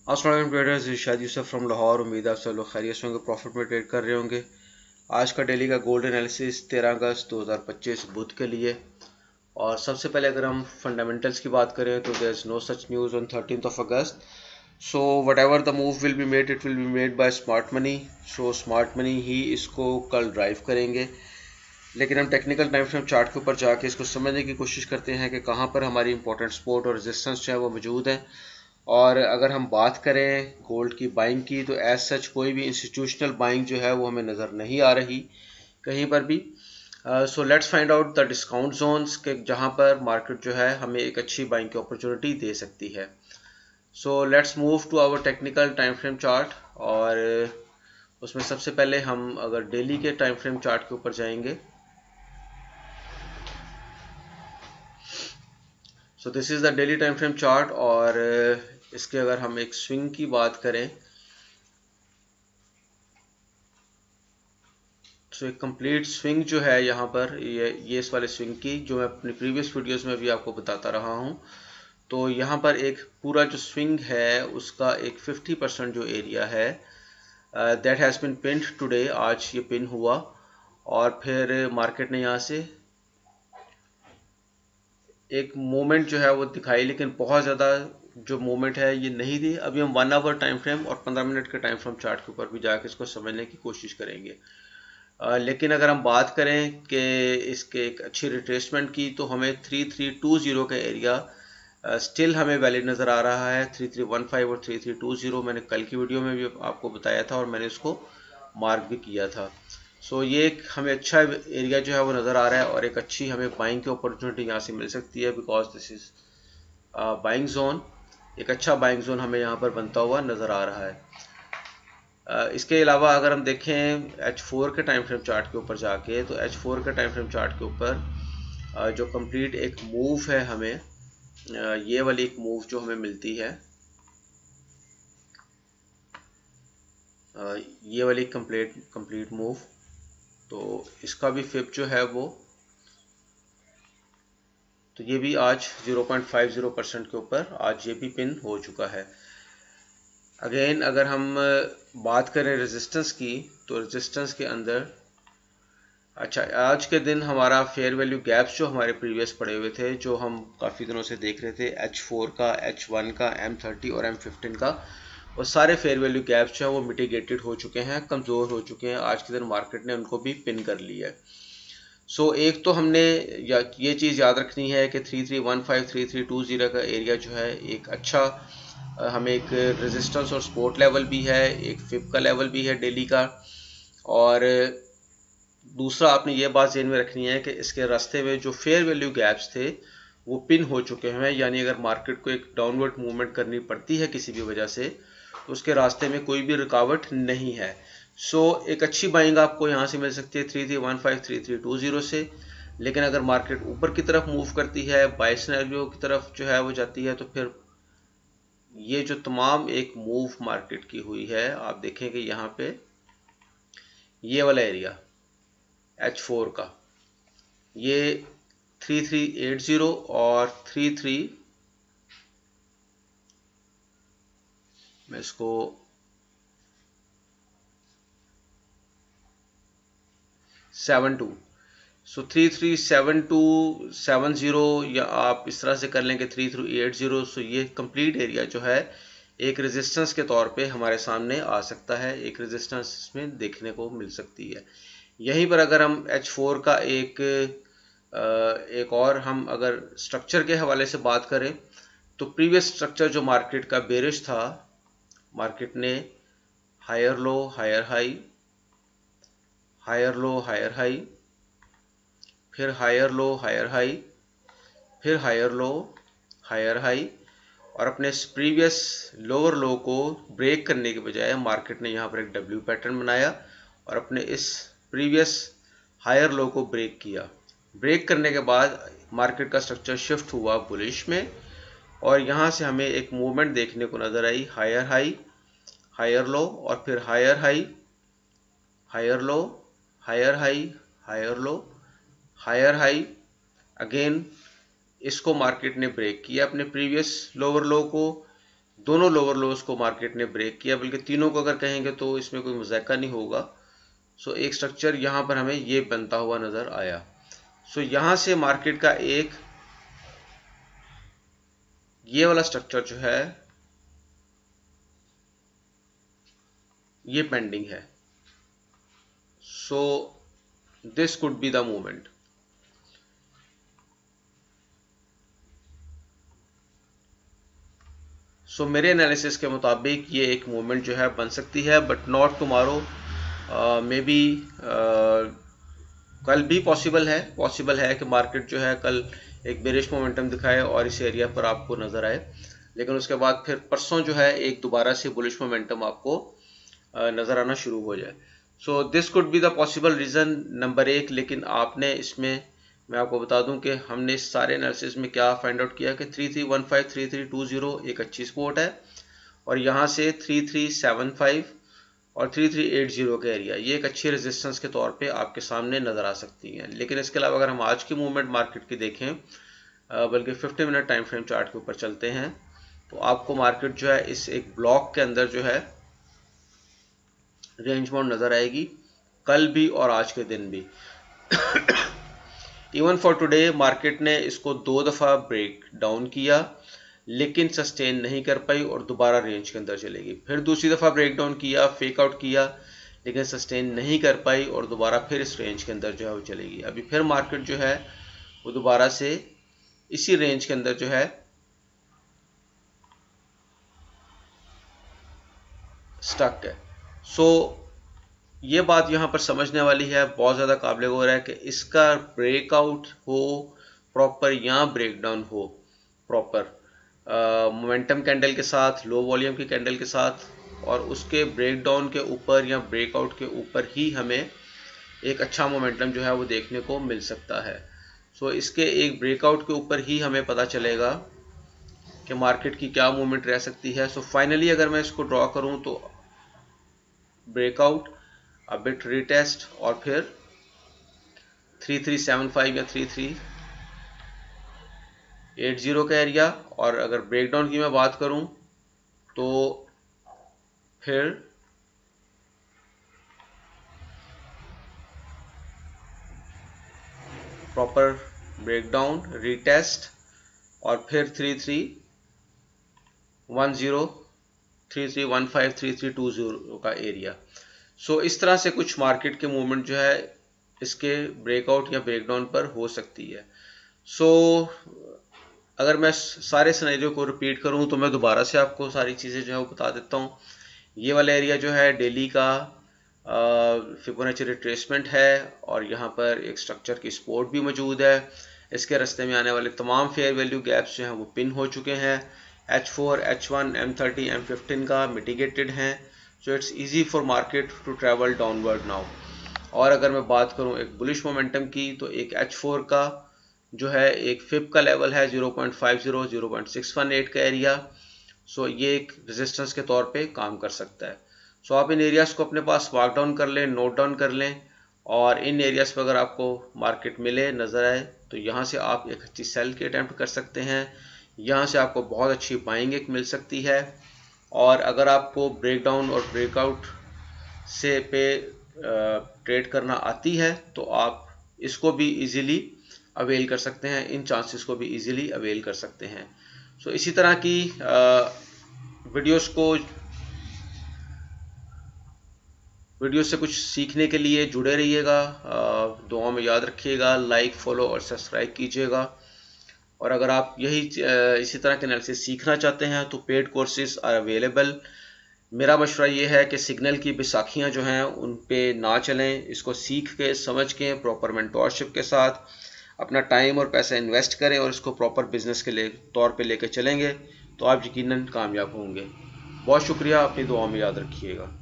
अस्सलाम traders, Irshad Yusuf from Lahore. उम्मीद है आप सब लोग खैरियत से होंगे, प्रॉफिट में ट्रेड कर रहे होंगे। आज का डेली का गोल्ड एनालिसिस 13 अगस्त 2025 बुध के लिए। और सबसे पहले अगर हम फंडामेंटल्स की बात करें तो there is no such news on 13th August. So whatever the move will be made, it will be made by smart money. So smart money ही इसको कल ड्राइव करेंगे। लेकिन हम टेक्निकल टाइम फ्रेम चार्ट के ऊपर जाके इसको समझने की कोशिश करते हैं कि कहाँ पर हमारी इंपॉर्टेंट सपोर्ट और रेजिस्टेंस जो है वो मौजूद है। और अगर हम बात करें गोल्ड की बाइंग की तो एज सच कोई भी इंस्टीट्यूशनल बाइंग जो है वो हमें नज़र नहीं आ रही कहीं पर भी। So let's find out the discount zones के जहाँ पर मार्केट जो है हमें एक अच्छी बाइंग की अपॉर्चुनिटी दे सकती है। So let's move to our technical time frame chart. और उसमें सबसे पहले हम अगर डेली के टाइम फ्रेम चार्ट के ऊपर जाएंगे, so this is the daily time frame chart. और इसके अगर हम एक स्विंग की बात करें तो एक कंप्लीट स्विंग जो है यहाँ पर ये इस वाले स्विंग की जो मैं अपनी प्रीवियस वीडियोस में भी आपको बताता रहा हूँ। तो यहाँ पर एक पूरा जो स्विंग है उसका एक 50% जो एरिया है that has been pinned today, आज ये पिन हुआ। और फिर मार्केट ने यहाँ से एक मोमेंट जो है वो दिखाई, लेकिन बहुत ज़्यादा जो मोमेंट है ये नहीं दी। अभी हम 1 आवर टाइम फ्रेम और 15 मिनट के टाइम फ्रेम चार्ट के ऊपर भी जाके इसको समझने की कोशिश करेंगे। लेकिन अगर हम बात करें कि इसके एक अच्छी रिट्रेसमेंट की तो हमें 3320 का एरिया स्टिल हमें वैलिड नज़र आ रहा है। 3315 और 3320 मैंने कल की वीडियो में भी आपको बताया था और मैंने उसको मार्क भी किया था। सो ये एक हमें अच्छा एरिया जो है वो नज़र आ रहा है और एक अच्छी हमें बाइंग की अपॉर्चुनिटी यहाँ से मिल सकती है, because this is buying zone. एक अच्छा बाइंग जोन हमें यहाँ पर बनता हुआ नज़र आ रहा है। इसके अलावा अगर हम देखें H4 के टाइम फ्रेम चार्ट के ऊपर जाके तो H4 के टाइम फ्रेम चार्ट के ऊपर जो कंप्लीट एक मूव है हमें ये वाली एक मूव जो हमें मिलती है, ये वाली कंप्लीट मूव, तो इसका भी फिप जो है वो, तो ये भी आज 0.50% के ऊपर आज ये भी पिन हो चुका है। अगेन अगर हम बात करें रेजिस्टेंस की तो रेजिस्टेंस के अंदर अच्छा आज के दिन हमारा फेयर वैल्यू गैप्स जो हमारे प्रीवियस पड़े हुए थे, जो हम काफ़ी दिनों से देख रहे थे, H4 का, H1 का, M30 और M15 का, वो सारे फेयर वैल्यू गैप्स जो है वो मिटिगेटेड हो चुके हैं, कमज़ोर हो चुके हैं। आज के दिन मार्केट ने उनको भी पिन कर लिया है। सो एक तो हमने ये चीज़ याद रखनी है कि 3315 3320 का एरिया जो है एक अच्छा हमें एक रेजिस्टेंस और सपोर्ट लेवल भी है, एक फिप का लेवल भी है डेली का। और दूसरा आपने ये बात ज़हन में रखनी है कि इसके रास्ते में जो फेयर वैल्यू गैप्स थे वो पिन हो चुके हैं, यानी अगर मार्केट को एक डाउनवर्ड मूवमेंट करनी पड़ती है किसी भी वजह से तो उसके रास्ते में कोई भी रुकावट नहीं है। सो एक अच्छी बाइंग आपको यहाँ से मिल सकती है 3315 3320 से। लेकिन अगर मार्केट ऊपर की तरफ मूव करती है, बाय सिनेरियो की तरफ जो है वो जाती है, तो फिर ये जो तमाम एक मूव मार्केट की हुई है, आप देखेंगे यहाँ पे ये वाला एरिया H4 का, ये 3380 और 33, मैं इसको 72, सो 337270 या आप इस तरह से कर लेंगे 3380। सो ये कंप्लीट एरिया जो है एक रेजिस्टेंस के तौर पे हमारे सामने आ सकता है, एक रेजिस्टेंस इसमें देखने को मिल सकती है। यहीं पर अगर हम H4 का एक और हम अगर स्ट्रक्चर के हवाले से बात करें तो प्रीवियस स्ट्रक्चर जो मार्केट का बेरिश था, मार्केट ने higher low higher high, higher low higher high, फिर हायर लो हायर हाई, फिर हायर लो हायर हाई, और अपने प्रीवियस लोअर लो को ब्रेक करने के बजाय मार्केट ने यहाँ पर एक डब्ल्यू पैटर्न बनाया और अपने इस प्रीवियस हायर लो को ब्रेक किया। ब्रेक करने के बाद मार्केट का स्ट्रक्चर शिफ्ट हुआ बुलिश में और यहाँ से हमें एक मूवमेंट देखने को नज़र आई, हायर हाई हायर लो और फिर higher high higher low higher high higher low higher high. Again इसको मार्केट ने ब्रेक किया अपने प्रीवियस लोअर लो को, दोनों लोअर लोज को मार्केट ने ब्रेक किया, बल्कि तीनों को अगर कहेंगे तो इसमें कोई मजाका नहीं होगा। सो एक स्ट्रक्चर यहाँ पर हमें ये बनता हुआ नज़र आया। सो यहाँ से मार्केट का एक ये वाला स्ट्रक्चर जो है ये पेंडिंग है। So this could be the movement. So मेरे एनालिसिस के मुताबिक ये एक मूवमेंट जो है बन सकती है, but not tomorrow, may be कल भी पॉसिबल है कि मार्केट जो है कल एक बेरिश मोमेंटम दिखाए और इस एरिया पर आपको नज़र आए, लेकिन उसके बाद फिर परसों जो है एक दोबारा से बुलिश मोमेंटम आपको नज़र आना शुरू हो जाए। सो this could be the possible reason number 1। लेकिन आपने इसमें, मैं आपको बता दूं कि हमने इस सारे एनालिसिस में क्या फाइंड आउट किया कि 3315 3320 एक अच्छी सपोर्ट है, और यहाँ से 3375 और 3380 का एरिया ये एक अच्छी रेजिस्टेंस के तौर पे आपके सामने नज़र आ सकती हैं। लेकिन इसके अलावा अगर हम आज की मूवमेंट मार्केट की देखें, बल्कि 50 मिनट टाइम फ्रेम चार्ट के ऊपर चलते हैं, तो आपको मार्केट जो है इस एक ब्लॉक के अंदर जो है रेंज बाउंड नज़र आएगी, कल भी और आज के दिन भी। इवन फॉर टुडे मार्केट ने इसको 2 दफ़ा ब्रेक डाउन किया, लेकिन सस्टेन नहीं कर पाई और दोबारा रेंज के अंदर चलेगी। फिर दूसरी दफ़ा ब्रेक डाउन किया, फेक आउट किया, लेकिन सस्टेन नहीं कर पाई और दोबारा फिर इस रेंज के अंदर जो है वो चलेगी। अभी फिर मार्केट जो है वो दोबारा से इसी रेंज के अंदर जो है स्टक है। सो ये बात यहाँ पर समझने वाली है, बहुत ज़्यादा काबिल गौर है कि इसका ब्रेकआउट हो प्रॉपर या ब्रेकडाउन हो प्रॉपर, मोमेंटम कैंडल के साथ, लो वॉल्यूम की कैंडल के साथ, और उसके ब्रेकडाउन के ऊपर या ब्रेकआउट के ऊपर ही हमें एक अच्छा मोमेंटम जो है वो देखने को मिल सकता है। सो इसके एक ब्रेकआउट के ऊपर ही हमें पता चलेगा कि मार्केट की क्या मूवमेंट रह सकती है। सो फाइनली अगर मैं इसको ड्रॉ करूं तो ब्रेकआउट, अ बिट रीटेस्ट और फिर 3375 या 3380 का एरिया, और अगर ब्रेकडाउन की मैं बात करूं तो फिर प्रॉपर ब्रेकडाउन, रीटेस्ट और फिर 3310, 3315, 3320 का एरिया। सो इस तरह से कुछ मार्केट के मूवमेंट जो है इसके ब्रेकआउट या ब्रेकडाउन पर हो सकती है। सो अगर मैं सारे सिनेरियो को रिपीट करूं तो मैं दोबारा से आपको सारी चीज़ें जो है वो बता देता हूं। ये वाला एरिया जो है डेली का फिबोनाची रिट्रेसमेंट है, और यहाँ पर एक स्ट्रक्चर की सपोर्ट भी मौजूद है। इसके रास्ते में आने वाले तमाम फेयर वैल्यू गैप्स जो हैं वो पिन हो चुके हैं। H4, H1, M30, M15 का मिटिगेटेड हैं। So it's easy for market to travel downward now. और अगर मैं बात करूं एक बुलिश मोमेंटम की, तो एक H4 का जो है एक फिब का लेवल है 0.50, 0.618 का एरिया। सो ये एक रेजिस्टेंस के तौर पे काम कर सकता है। सो आप इन एरियाज़ को अपने पास मार्क डाउन कर लें, नोट डाउन कर लें, और इन एरियाज़ पर अगर आपको मार्केट मिले, नज़र आए, तो यहाँ से आप एक अच्छी सेल की अटैम्प्ट कर सकते हैं। यहाँ से आपको बहुत अच्छी बाइंग एक मिल सकती है। और अगर आपको ब्रेकडाउन और ब्रेकआउट से पे ट्रेड करना आती है तो आप इसको भी इजीली अवेल कर सकते हैं, इन चांसेस को भी इजीली अवेल कर सकते हैं। सो इसी तरह की वीडियो से कुछ सीखने के लिए जुड़े रहिएगा, दुआ में याद रखिएगा, लाइक, फॉलो और सब्सक्राइब कीजिएगा। और अगर आप इसी तरह के एनालिसिस सीखना चाहते हैं तो पेड कोर्सेज आर अवेलेबल। मेरा मशवरा ये है कि सिग्नल की बैसाखियाँ जो हैं उन पे ना चलें, इसको सीख के समझ के प्रॉपर मेंटोरशिप के साथ अपना टाइम और पैसा इन्वेस्ट करें और इसको प्रॉपर बिजनेस के तौर पे लेके चलेंगे तो आप यकीनन कामयाब होंगे। बहुत शुक्रिया, अपनी दुआ में याद रखिएगा।